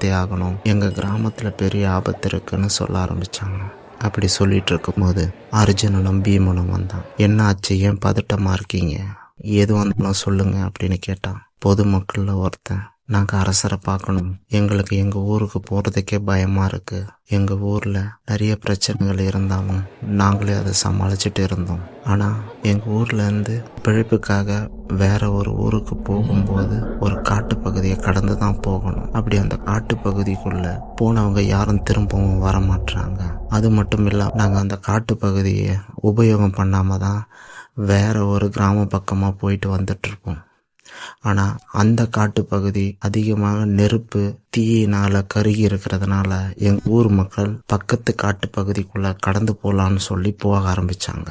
பார்த்தே ஆகணும், எங்கள் கிராமத்தில் பெரிய ஆபத்து இருக்குன்னு சொல்ல ஆரம்பித்தாங்க. அப்படி சொல்லிட்டு இருக்கும்போது அர்ஜுனனும் பீமனும் வந்தான். என்ன ஆச்சு, ஏன் பதட்டமாக இருக்கீங்க, எது வந்தாலும் சொல்லுங்க அப்படின்னு கேட்டான். பொதுமக்களில் ஒருத்தன், நாங்கள் அரசரை பார்க்கணும், எங்களுக்கு எங்கள் ஊருக்கு போகிறதுக்கே பயமாக இருக்குது, எங்கள் ஊரில் நிறைய பிரச்சனைகள் இருந்தாலும் நாங்களே அதை சமாளிச்சுட்டு இருந்தோம். ஆனால் எங்கள் ஊர்லேருந்து பிழைப்புக்காக வேற ஒரு ஊருக்கு போகும்போது ஒரு காட்டுப்பகுதியை கடந்து தான் போகணும். அப்படி அந்த காட்டுப்பகுதிக்குள்ளே போனவங்க யாரும் திரும்பவும் வர மாட்டுறாங்க. அது மட்டும் இல்லாமல் நாங்கள் அந்த காட்டுப்பகுதியை உபயோகம் பண்ணாமல் தான் வேற ஒரு கிராம பக்கமாக போயிட்டு வந்துட்டுருப்போம். ஆனால் அந்த காட்டுப்பகுதி அதிகமாக நெருப்பு தீயினால் கருகி இருக்கிறதுனால எங்கள் ஊர் மக்கள் பக்கத்து காட்டுப்பகுதிக்குள்ளே கடந்து போகலான்னு சொல்லி போக ஆரம்பித்தாங்க.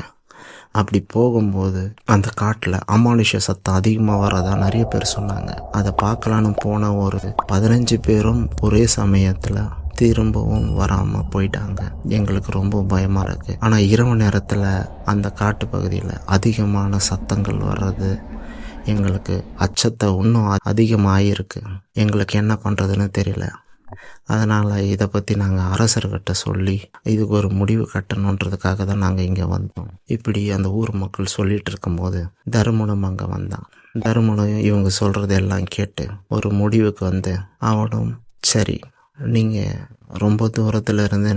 அப்படி போகும்போது அந்த காட்டில் அமானுஷ சத்தம் அதிகமாக வரதா நிறைய பேர் சொன்னாங்க. அதை பார்க்கலான்னு போன ஒரு 15 பேரும் ஒரே சமயத்தில் திரும்பவும் வராமல் போயிட்டாங்க. எங்களுக்கு ரொம்ப பயமாக இருக்குது. ஆனால் இரவு நேரத்தில் அந்த காட்டுப்பகுதியில் அதிகமான சத்தங்கள் வர்றது எங்களுக்கு அச்சத்தை இன்னும் அதிகமாகிருக்கு. எங்களுக்கு என்ன பண்ணுறதுன்னு தெரியல. அதனால் இதை பற்றி நாங்கள் அரசர்கிட்ட சொல்லி இதுக்கு ஒரு முடிவு கட்டணுன்றதுக்காக தான் நாங்கள் இங்கே வந்தோம். இப்படி அந்த ஊர் மக்கள் சொல்லிட்டு இருக்கும்போது தருமனும் அங்கே வந்தான். தருமனும் இவங்க சொல்கிறதெல்லாம் கேட்டு ஒரு முடிவுக்கு வந்து அவனும், சரி, நீங்கள் ரொம்ப தூரத்தில் இருந்து